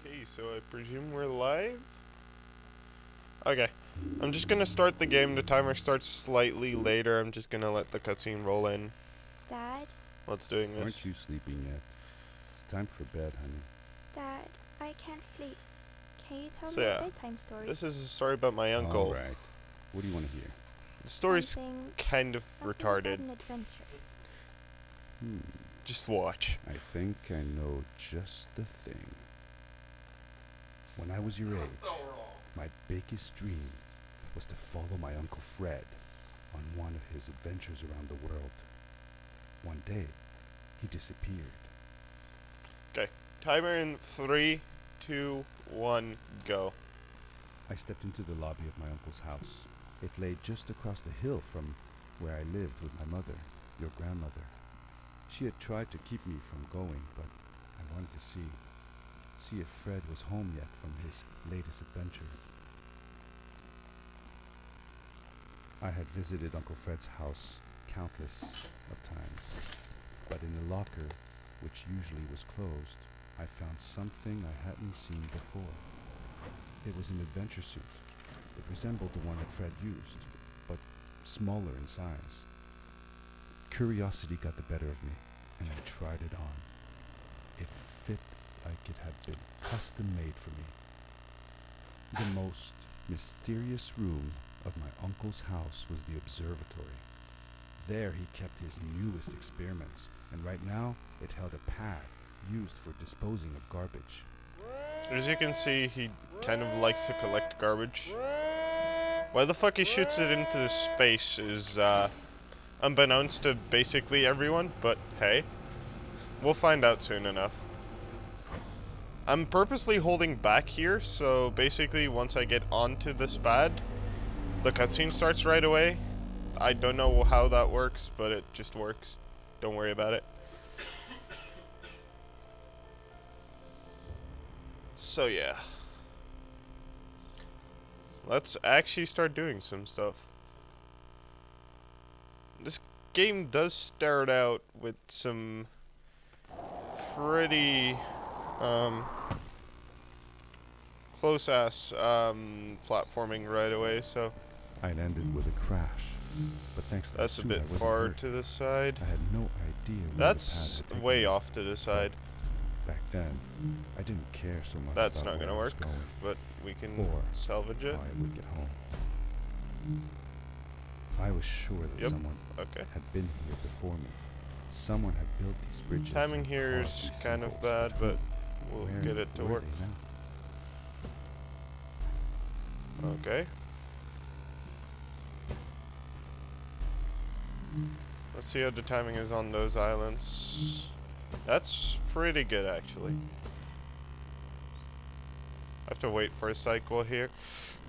Okay, so I presume we're live? Okay. I'm just gonna start the game. The timer starts slightly later. I'm just gonna let the cutscene roll in. Dad? What's doing this? Aren't you sleeping yet? It's time for bed, honey. Dad, I can't sleep. Can you tell So me yeah, a bedtime story? This is a story about my uncle. Alright. What do you want to hear? The story's Something kind of about retarded. an adventure. Just watch. I think I know just the thing. When I was your age, my biggest dream was to follow my Uncle Fred on one of his adventures around the world. One day, he disappeared. Okay. Timer in 3, 2, 1, go. I stepped into the lobby of my uncle's house. It lay just across the hill from where I lived with my mother, your grandmother. She had tried to keep me from going, but I wanted to see if Fred was home yet from his latest adventure. I had visited Uncle Fred's house countless of times, but in the locker, which usually was closed, I found something I hadn't seen before. It was an adventure suit. It resembled the one that Fred used, but smaller in size. Curiosity got the better of me, and I tried it on. It fit like it had been custom made for me. The most mysterious room of my uncle's house was the observatory. There he kept his newest experiments, and right now it held a pad used for disposing of garbage. As you can see, he kind of likes to collect garbage. Why the fuck he shoots it into space is unbeknownst to basically everyone, but hey, we'll find out soon enough. I'm purposely holding back here, so basically once I get onto this pad, the cutscene starts right away. I don't know how that works, but it just works. Don't worry about it. So yeah. Let's actually start doing some stuff. This game does start out with some pretty close-ass platforming right away, so I'd ended with a crash, but thanks to that's the a suit, bit I wasn't far hurt. to the side. I had no idea where That's the pad had way taken me. off to the side. Back then, I didn't care so much That's about not where gonna I was work, going, but we can or salvage how it. I would get home. I was sure that Yep. someone Okay. had been here before me. Someone had built these bridges. Timing and here carved is these kind of symbols bad, between. but we'll Where get it to were work. they now? Okay. Let's see how the timing is on those islands. That's pretty good, actually. I have to wait for a cycle here.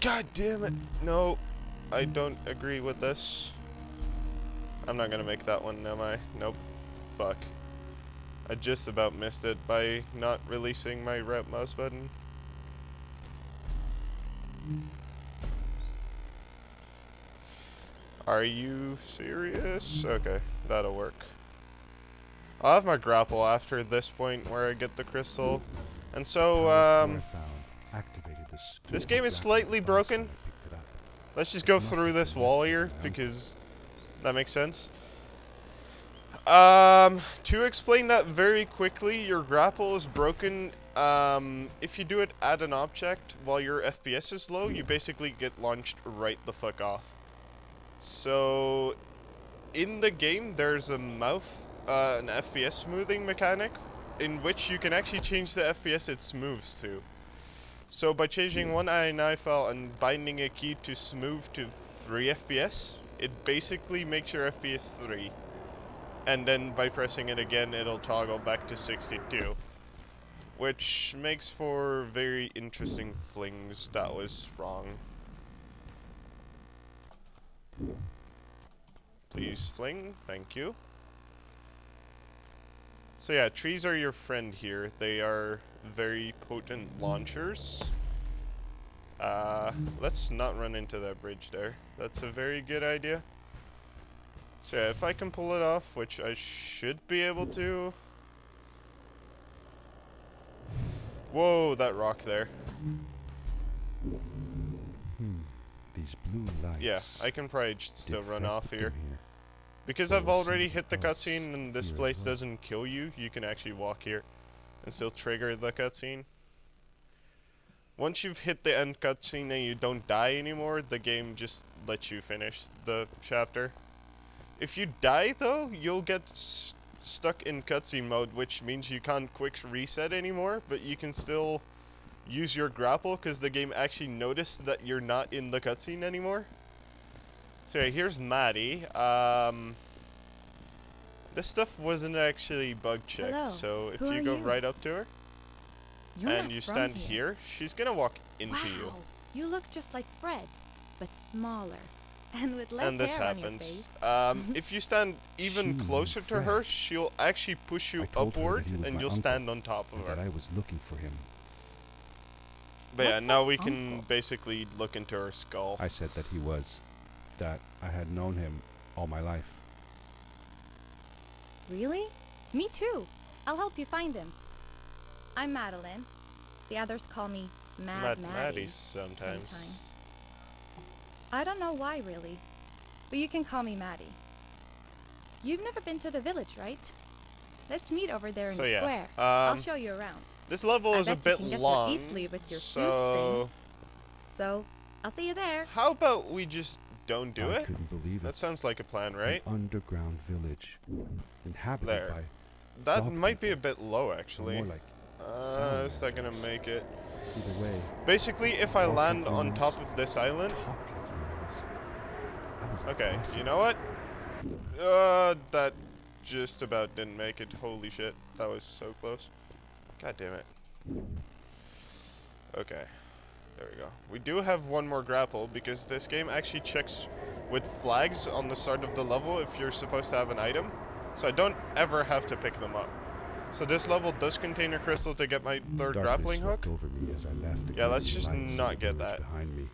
God damn it! No, I don't agree with this. I'm not gonna make that one, am I? Nope. Fuck. I just about missed it by not releasing my right mouse button. Are you serious? Okay, that'll work. I'll have my grapple after this point where I get the crystal. And so, Power core I found activated the this stool game is strap slightly on the broken. device when I picked it up. Let's just go It must through have this been wall left here by my because that makes sense. To explain that very quickly, your grapple is broken. If you do it at an object while your FPS is low, you basically get launched right the fuck off. So, in the game, there's a an FPS smoothing mechanic in which you can actually change the FPS it smooths to. So by changing one INI file and binding a key to smooth to 3 FPS, it basically makes your FPS 3. And then by pressing it again, it'll toggle back to 62. Which makes for very interesting flings. That was wrong. Please fling, thank you. So yeah, trees are your friend here. They are very potent launchers. Let's not run into that bridge there. That's a very good idea. So yeah, if I can pull it off, which I should be able to. Whoa, that rock there. These blue lights. Yeah, I can probably still did run Fred off put here. them here? Because There I've was already something hit the else cutscene and this here as place well. doesn't kill you, you can actually walk here and still trigger the cutscene. Once you've hit the end cutscene and you don't die anymore, the game just lets you finish the chapter. If you die though, you'll get stuck in cutscene mode, which means you can't quick reset anymore, but you can still use your grapple because the game actually noticed that you're not in the cutscene anymore. So yeah, here's Maddie. This stuff wasn't actually bug checked, Hello. so if Who you are go you? right up to her You're and not you from stand here, she's gonna walk into you. Wow, you look just like Fred, but smaller, and with less And this hair on your happens. face. If you stand even She closer knew to her, Fred. she'll actually push you I told her upward that he was and my you'll uncle, stand on top of and her. that I was looking for him. But yeah, What's now an we can uncle? basically look into her skull. I said that he was. That I had known him all my life. Really? Me too. I'll help you find him. I'm Madeline. The others call me Maddie Maddie sometimes. I don't know why, really, but you can call me Maddie. You've never been to the village, right? Let's meet over there in So the yeah, square. I'll um, show you around. This level I is a bet you bit can get there long, easily with your suit so So, I'll see you there. how about we just don't do I it? couldn't believe That it. sounds like a plan, right? An underground village, inhabited There. by That frog might be a people, bit low, or actually. more like Is that gonna make it? either way. Basically, if I Walking land on humans, top of this island. talked like humans. That was Okay, awesome. you know what? That just about didn't make it. Holy shit, that was so close. God damn it. Okay, there we go. We do have one more grapple because this game actually checks with flags on the start of the level if you're supposed to have an item. So I don't ever have to pick them up. So this level does contain a crystal to get my third Darkness grappling swept hook. over me as I left the Yeah, let's glowing just lights of not the get village that. behind me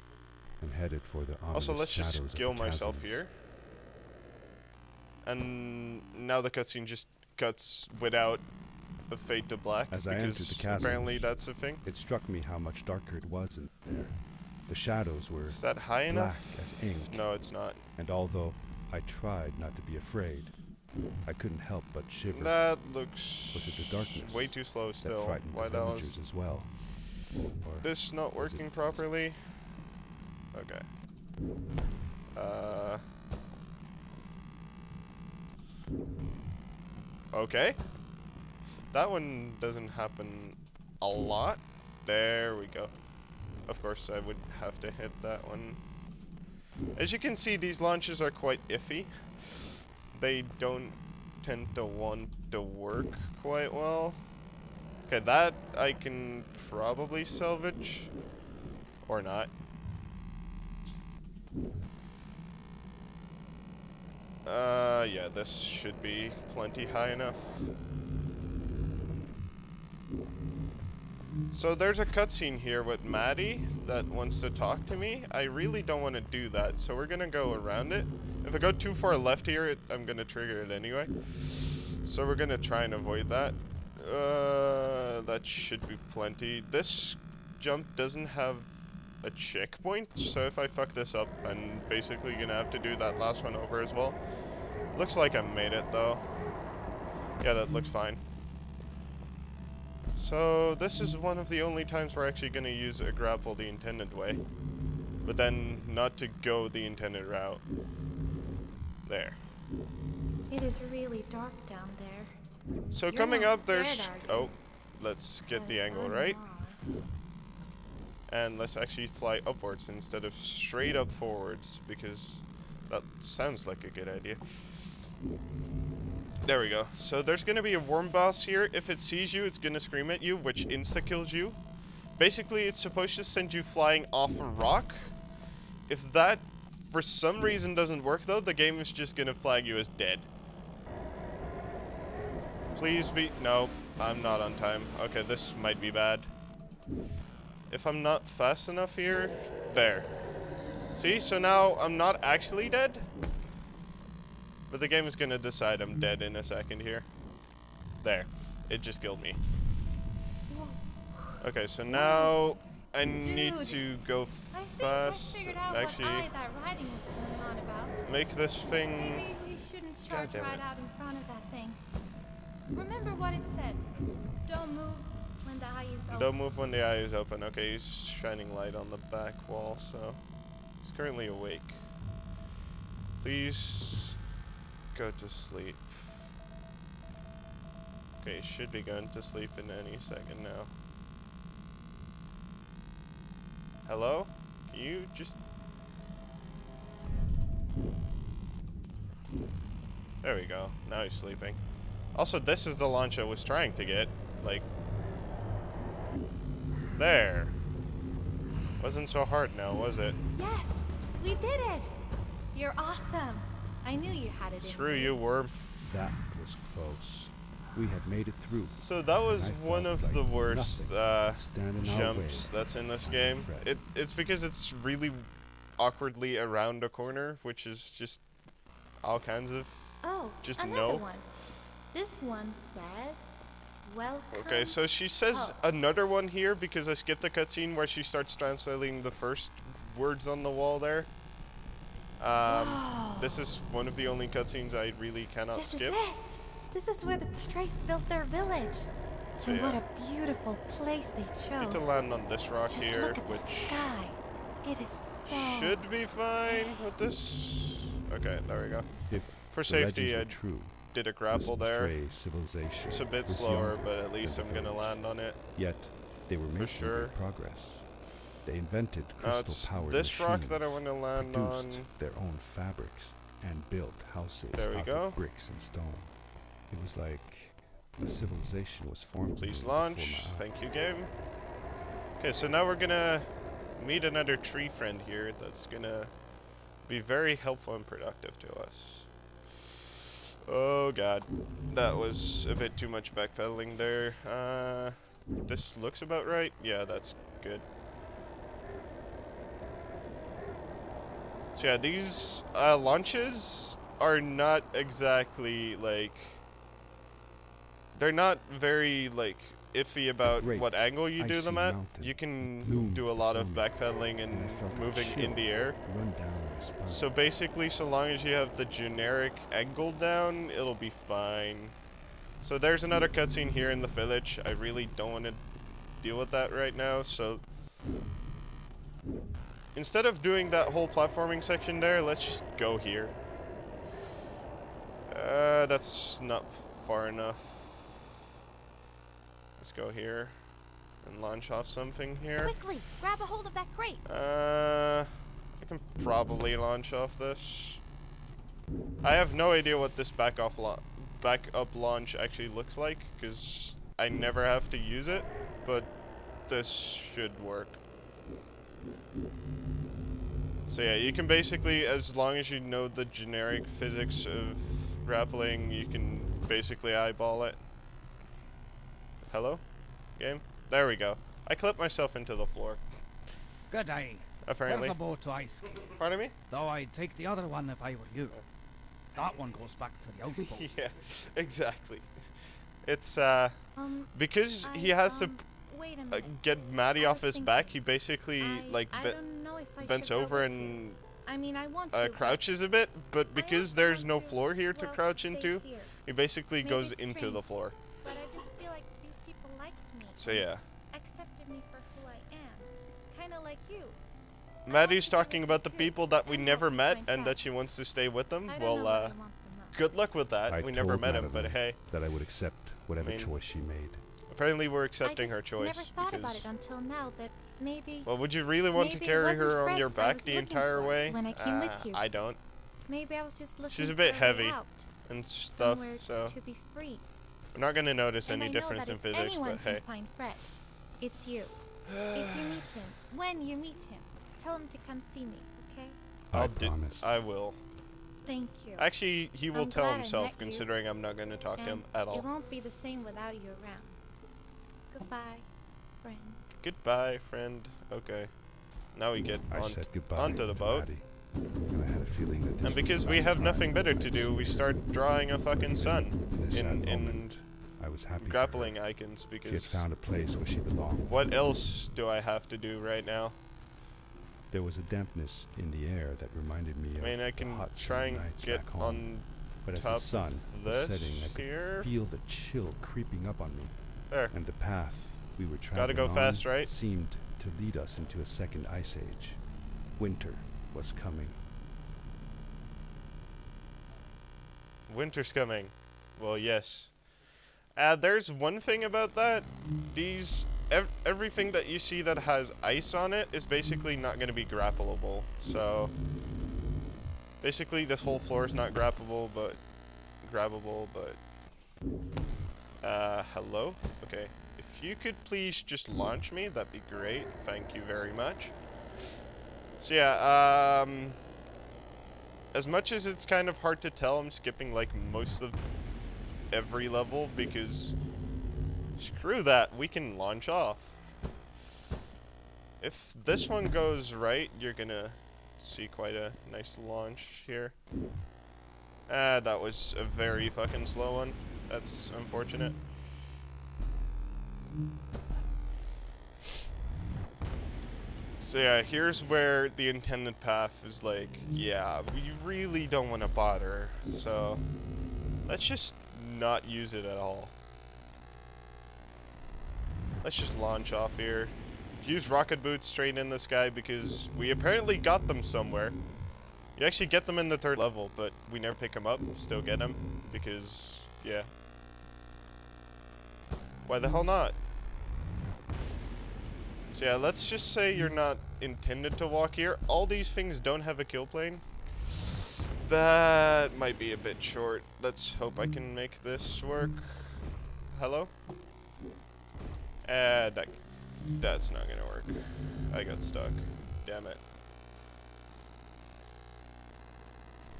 and headed for the Also, ominous let's just shadows of skill the myself chasms. here. And now the cutscene just cuts without a fade to black. As I because entered the chasms, apparently that's a thing. It struck me how much darker it was in there. The shadows were Is that high black enough? as ink, No, it's not. and although I tried not to be afraid, I couldn't help but shiver. That looks Was it the darkness way too slow that still. frightened Why the that was villagers as well. Or this not was it working properly? Okay. Okay. That one doesn't happen a lot. There we go. Of course, I would have to hit that one. As you can see, these launches are quite iffy. They don't tend to want to work quite well. Okay, that I can probably salvage. Or not. Yeah, this should be plenty high enough. So there's a cutscene here with Maddie that wants to talk to me. I really don't want to do that, so we're gonna go around it. If I go too far left here, I'm gonna trigger it anyway. So we're gonna try and avoid that. That should be plenty. This jump doesn't have a checkpoint, so if I fuck this up, I'm basically gonna have to do that last one over as well. Looks like I made it though. Yeah, that looks fine. So this is one of the only times we're actually gonna use a grapple the intended way, but then not to go the intended route. There. It is really dark down there. So You're coming not up, there's scared, are you? oh, let's get the 'Cause angle I'm right. not. And let's actually fly upwards instead of straight up forwards, because that sounds like a good idea. There we go. So there's going to be a worm boss here. If it sees you, it's going to scream at you, which insta-kills you. Basically, it's supposed to send you flying off a rock. If that, for some reason, doesn't work, though, the game is just going to flag you as dead. Please be... No, I'm not on time. Okay, this might be bad. If I'm not fast enough here... There. See? So now I'm not actually dead. But the game is going to decide I'm dead in a second here. There. It just killed me. Okay, so now I need Dude, to go I think fast. I figured out Actually, what that writing was going on about. make this thing. Maybe we shouldn't charge damn right it. out in front of that thing. Remember what it said. Don't move when the eye is open. Don't move when the eye is open. Okay, he's shining light on the back wall, so he's currently awake. Please go to sleep. Okay, he should be going to sleep in any second now. Hello? Can you just... There we go. Now he's sleeping. Also, this is the launch I was trying to get. Like... There. Wasn't so hard now, was it? Yes, we did it. You're awesome. I knew you had it in Screw you. you, worm. That was close. We had made it through. So that was and I one felt of like the worst nothing could stand in our jumps way that's in of this finding game. Fred. It's because it's really awkwardly around a corner, which is just all kinds of... Oh, Just another no. one. This one says, "Welcome." Okay, so she says another one here because I skipped a cutscene where she starts translating the first words on the wall there. This is one of the only cutscenes I really cannot This skip. is it. This is where the Strays built their village. So And yeah. what a beautiful place they chose. Need to land on this rock Just here, look at the which sky. It is so should be fine with this. Okay, there we go. If For the safety, legends were I true, did a this grapple there. stray civilization It's a bit was slower, younger but at least than I'm the gonna village. land on it. Yet they were making sure. good progress. They invented Now it's crystal-powered this rock that I machines, want to land produced on. their own fabrics, and built houses There we out go. of bricks and stone. It was like a civilization was formed. Please before launch. my eyes. Thank you, game. Okay, so now we're gonna meet another tree friend here that's gonna be very helpful and productive to us. Oh god, that was a bit too much backpedaling there. This looks about right. Yeah, that's good. So yeah, these launches are not exactly like... They're not very like iffy about Great what angle you do icy them at. mountain You can loomed do a lot of before me, backpedaling and I and felt a moving in chill the air. run down my spine. So basically, so long as you have the generic angle down, it'll be fine. So there's another cutscene here in the village. I really don't want to deal with that right now, so... Instead of doing that whole platforming section there, let's just go here. That's not far enough. Let's go here and launch off something here. Quickly, grab a hold of that crate. I can probably launch off this. I have no idea what this backup launch actually looks like, because I never have to use it, but this should work. So yeah, you can basically, as long as you know the generic physics of grappling, you can basically eyeball it. Hello? Game? There we go. I clipped myself into the floor. Good day. Apparently. There's a boat to ice skate. Pardon me? Though I'd take the other one if I were you. That one goes back to the outpost. Yeah, exactly. It's, because he I, has to wait a minute. get Maddie I off was his back, thinking, he basically, like, I don't know if I bends should go over with and you. I mean, I want to. but crouches a bit, but I because also there's want no to, floor here to well, crouch stay into, here. he basically Maybe goes it's into strange, the floor. But I just feel like these people liked me. So and yeah. Accepted me for who I am. Kind of like you. Maddie's to be talking with about you the too, people that we and never help you met find and Fred. that she wants to stay with them. I don't Well, know what I want the most. good luck with that. I We never told met him, Madeline but hey, that I would accept whatever mean, choice she made. apparently we're accepting I her just choice. never thought about because, it until now that maybe well, would you really want to maybe it carry wasn't her on Fred your I back was the looking entire for way? when I came with you. I don't. maybe I was just looking She's a bit for a way heavy out, and stuff, somewhere so to be free. we're not gonna notice And any I know difference that in if physics, anyone but can hey. find Fred, it's you. If you meet him, when you meet him, tell him to come see me, okay? I promised. I will. Thank you. Actually, he will I'm tell glad I himself, met you, considering I'm not gonna talk to him and at all. it won't be the same without you around. Goodbye, friend. Goodbye, friend. Okay. Now we get I said goodbye onto the to boat. Maddie, and I had a feeling that this And was because the we last have time nothing better I'd to see do, we her. start drawing a fucking sun In a sad in moment, I was happy for her. grappling icons She had because found a place where she belonged. what else do I have to do right now? There was a dampness in the air that reminded me I mean, of I the can hot try summer and nights get back home. on But as top the sun of was this setting, I could here. feel the chill creeping up on me. There. And the path we were traveling Gotta go on fast, right? seemed to lead us into a second ice age. Winter was coming. Winter's coming. Well, yes. There's one thing about that. Everything that you see that has ice on it is basically not going to be grappleable. So, basically this whole floor is not grabbable, but hello? Okay. If you could please just launch me, that'd be great. Thank you very much. So yeah, as much as it's kind of hard to tell, I'm skipping like most of every level because screw that, we can launch off. If this one goes right, you're gonna see quite a nice launch here. That was a very fucking slow one. That's unfortunate. So yeah, here's where the intended path is like, yeah, we really don't want to bother, so let's just not use it at all. Let's just launch off here. Use rocket boots straight in the sky because we apparently got them somewhere. You actually get them in the 3rd level, but we never pick them up, still get them, because, yeah. Why the hell not? So yeah, let's just say you're not intended to walk here. All these things don't have a kill plane. That might be a bit short. Let's hope I can make this work. Hello? That's not gonna work. I got stuck. Damn it.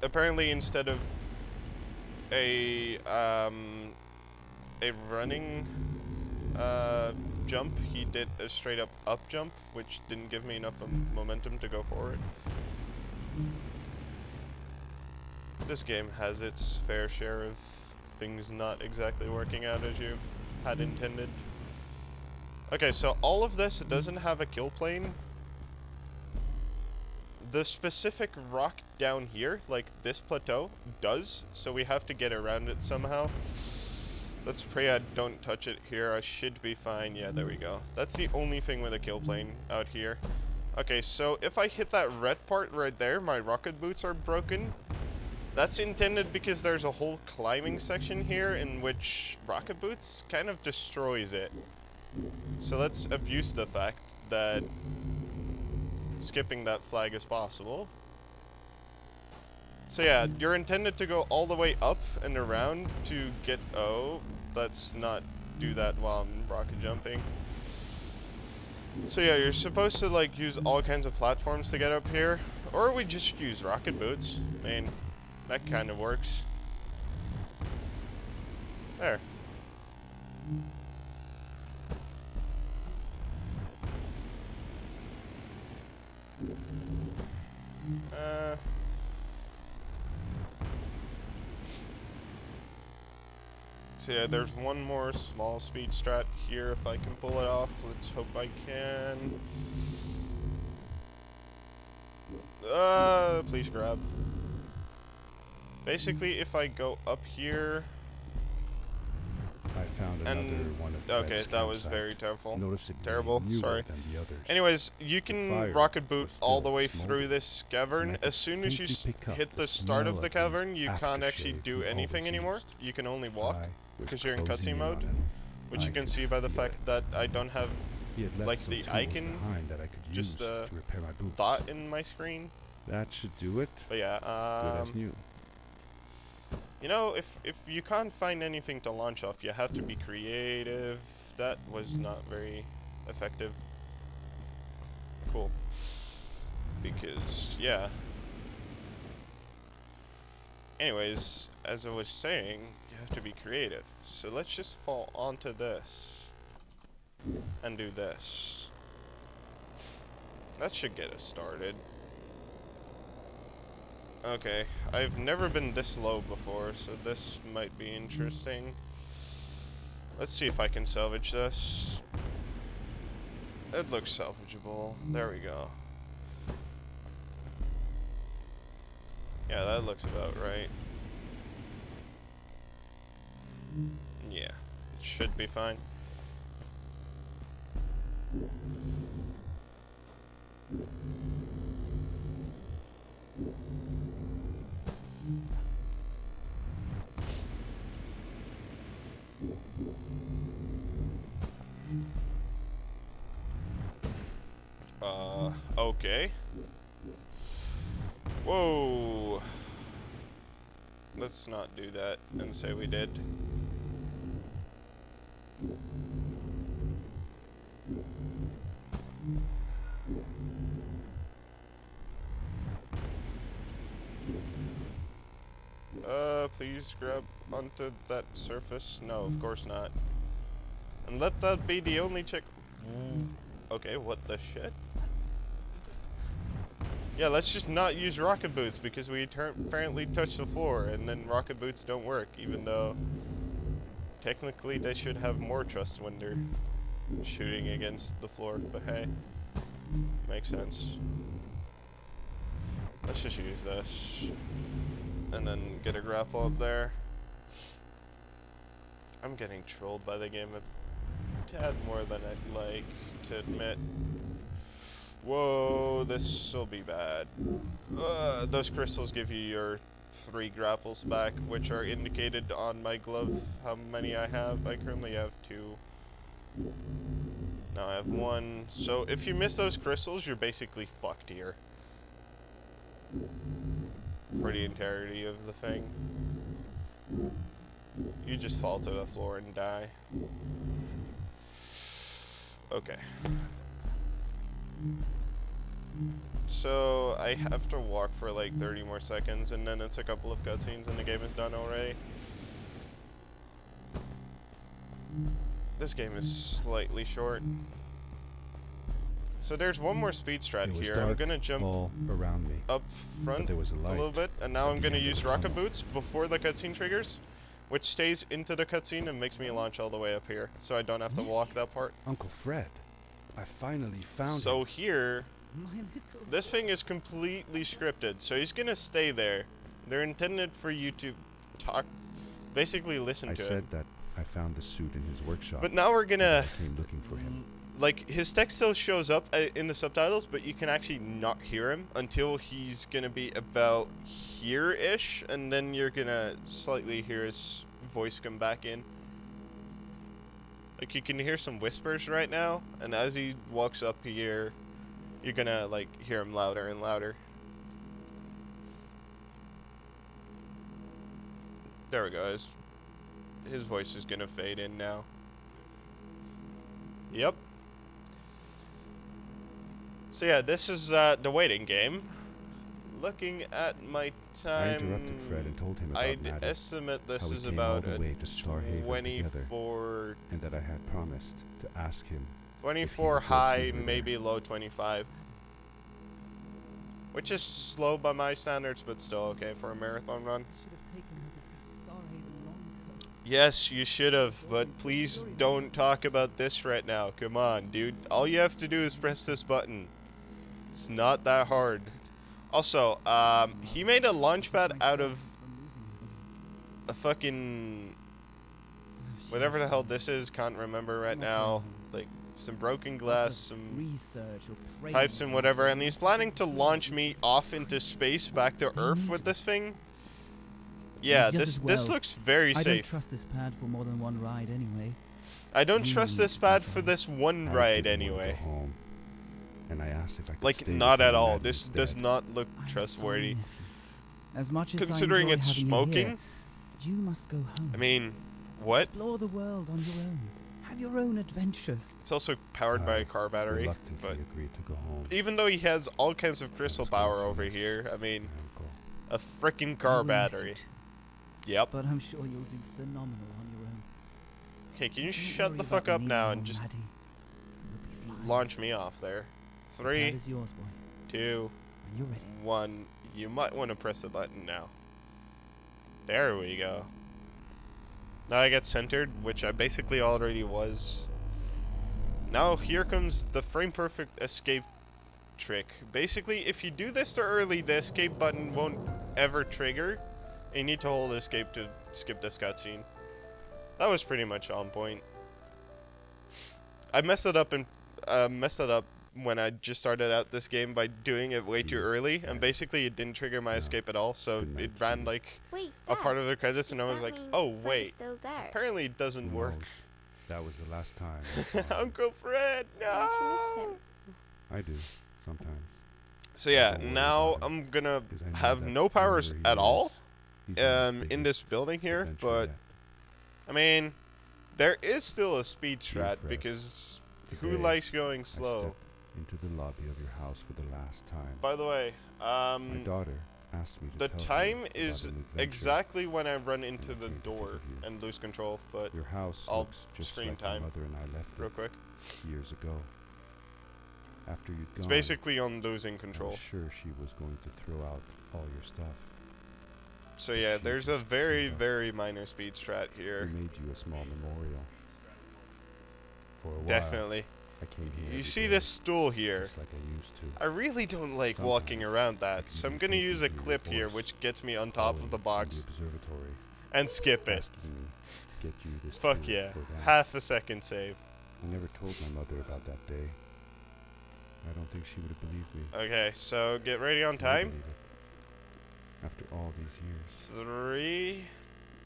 Apparently instead of a running jump, he did a straight up jump, which didn't give me enough momentum to go forward. This game has its fair share of things not exactly working out as you had intended. Okay, so all of this doesn't have a kill plane. The specific rock down here, like this plateau, does, so we have to get around it somehow. Let's pray I don't touch it here. I should be fine. Yeah, there we go. That's the only thing with a kill plane out here. Okay, so if I hit that red part right there, my rocket boots are broken. That's intended because there's a whole climbing section here in which rocket boots kind of destroys it. So let's abuse the fact that skipping that flag is possible. So yeah, you're intended to go all the way up and around to get... Oh, let's not do that while I'm rocket jumping. So yeah, you're supposed to like use all kinds of platforms to get up here. Or we just use rocket boots. I mean, that kind of works. There. So yeah, there's one more small speed strat here if I can pull it off. Let's hope I can. Please grab. Basically, if I go up here... I found another one of okay, Fred's that was campsite. very terrible. Noticeably Terrible, newer sorry. than the others. Anyways, you The can fire rocket boot was all still the way smoldering, through this and I cavern. could As soon as you faintly pick up hit the start smell of the the cavern, you can't actually aftershave do we anything always anymore. used. You can only walk, I was because you're in closing cutscene in mode, on him. which I you can could see by the feel fact it. that I don't have He had left like some the tools icon behind that I could just, use to repair my boots. thought in my screen. That should do it. But yeah, Good as new. you know, if you can't find anything to launch off, you have to be creative. That was not very effective. Cool. Because, yeah. Anyways, as I was saying, you have to be creative. So let's just fall onto this. And do this. That should get us started. Okay, I've never been this low before, so this might be interesting. Let's see if I can salvage this. It looks salvageable. There we go. Yeah, that looks about right. Yeah, it should be fine. Okay. Whoa. Let's not do that and say we did. Please grab onto that surface. No, of course not. And let that be the only check. Okay, what the shit? Yeah, let's just not use rocket boots because we apparently touched the floor, and then rocket boots don't work, even though technically they should have more trust when they're shooting against the floor. But hey, makes sense. Let's just use this. And then get a grapple up there. I'm getting trolled by the game a tad more than I'd like to admit. Whoa, this'll be bad. Those crystals give you your 3 grapples back, which are indicated on my glove how many I have. I currently have 2. Now I have 1. So if you miss those crystals, you're basically fucked here. For the entirety of the thing. You just fall to the floor and die. Okay. So I have to walk for like 30 more seconds, and then it's a couple of cutscenes and the game is done already. This game is slightly short. So there's one more speed strat here. I'm gonna jump around me, up front there was a little bit, and now I'm gonna use rocket boots before the cutscene triggers, which stays into the cutscene and makes me launch all the way up here, so I don't have to walk that part. Uncle Fred, I finally found him. So here, this thing is completely scripted, so he's gonna stay there. They're intended for you to talk, basically listen to him. I said that I found the suit in his workshop. But now we're gonna... I came looking for him. Like, his text still shows up in the subtitles, but you can actually not hear him until he's gonna be about here-ish, and then you're gonna slightly hear his voice come back in. Like, you can hear some whispers right now, and as he walks up here, you're gonna, like, hear him louder and louder. There we go, his voice is gonna fade in now. Yep. So yeah, this is the waiting game. Looking at my time, I interrupted Fred and told him about I'd Maddie, estimate this how we is came about all the way to Starhaven 24, and that I had promised to ask him 24 would go high, see her maybe low 25. Which is slow by my standards, but still okay for a marathon run. Yes, you should have, but please don't talk about this right now. Come on, dude. All you have to do is press this button. It's not that hard. Also, he made a launch pad out of a fucking... whatever the hell this is, can't remember right now. Like, some broken glass, some pipes and whatever, and he's planning to launch me off into space back to Earth with this thing. Yeah, this looks very safe. I don't trust this pad for more than one ride anyway. I don't trust this pad for this one ride anyway. Home, and I asked if I could like, stay not at all. Maddie This instead. does not look trustworthy. As much as Considering I enjoy it's having you smoking. here, you must go home. I mean, what? Explore the world on your own. Have your own adventures. It's also powered by a car battery. Reluctantly But agreed to go home. even though he has all kinds of crystal power over here, I mean, a freaking car battery. Yep. But I'm sure you'll do phenomenal on your own. Okay, can you Don't shut worry the about fuck up me now or and just Maddie. You'll be fine. launch me off there? The 3, pad is yours, boy. 2, When you're ready. 1. You might want to press the button now. There we go. Now I get centered, which I basically already was. Now here comes the frame perfect escape trick. Basically, if you do this too early, the escape button won't ever trigger. And you need to hold escape to skip this cutscene. That was pretty much on point. I messed it up when I just started out this game by doing it way too early, and basically it didn't trigger my escape at all, so it ran like Wait, a Dad, part of the credits, does and I was that like, mean oh Fred is wait, still there? apparently it doesn't Who work. knows? That was the last time I saw him. Uncle Fred, no! Don't you miss him? I do, sometimes. So yeah, Don't worry now about it, I'm gonna 'cause I know have that no powers wherever he at all is, he's on his in this biggest building here, adventure but yet. I mean, there is still a speed Dear strat Fred, because who today likes going I slow? stepped into the lobby of your house for the last time. By the way, My daughter asked me to the tell time you about is an adventure exactly when I run into I the came to door visit you. and lose control, but Your house I'll looks just screen like time my mother and I left real it quick. years ago. After you'd It's gone, basically on losing I control. was sure she was going to throw out all your stuff. So but yeah, she there's a just very, gave up. very minor speed strat We here. made you a small memorial. For a while, Definitely. I came here You every see day, this stool here? just like I used to. I really don't like walking Sometimes around I that, can so I'm even gonna faintly use a hear your clip here voice which gets me on top of the calling from box the observatory, and skip it. asking me to get you this Fuck tool yeah. or that. Half a second save. I never told my mother about that day. I don't think she would have believed me. Okay, so get ready on Can you time. believe it? After all these years. 3,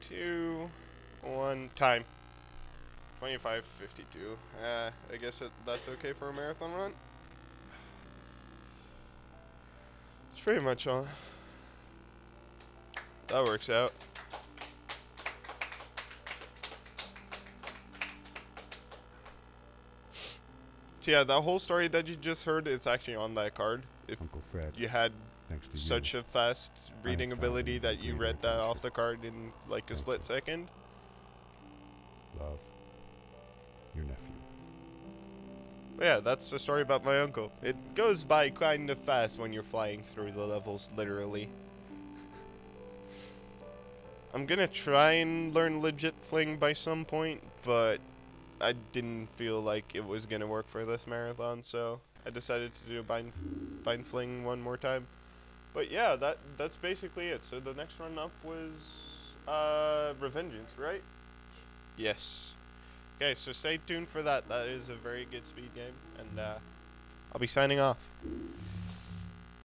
2, 1, time. 25:52. I guess that's okay for a marathon run. It's pretty much on. That works out. So yeah, that whole story that you just heard, it's actually on that card. If Uncle Fred, you had thanks to such you, a fast reading found ability you that a you great read that off adventure. the card in like a Thank split you. second. love, your nephew. But yeah, that's the story about my uncle. It goes by kind of fast when you're flying through the levels, literally. I'm gonna try and learn legit fling by some point, but I didn't feel like it was gonna work for this marathon, so I decided to do bind fling one more time. But yeah, that's basically it. So the next run up was Revengeance, right? Yes. Okay, so stay tuned for that. That is a very good speed game, and I'll be signing off.